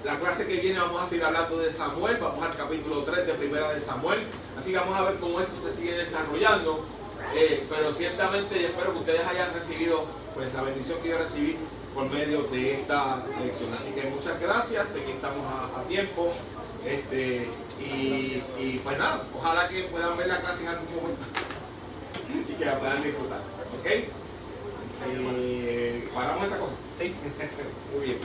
Speaker 1: La clase que viene vamos a seguir hablando de Samuel, vamos al capítulo 3 de Primera de Samuel. Así que vamos a ver cómo esto se sigue desarrollando. Pero ciertamente yo espero que ustedes hayan recibido pues la bendición que yo recibí por medio de esta lección. Así que muchas gracias, sé que estamos a tiempo. Y pues nada, ojalá que puedan ver la clase en algún momento y que la puedan disfrutar. ¿Ok? ¿Paramos esta cosa? Sí. Muy bien.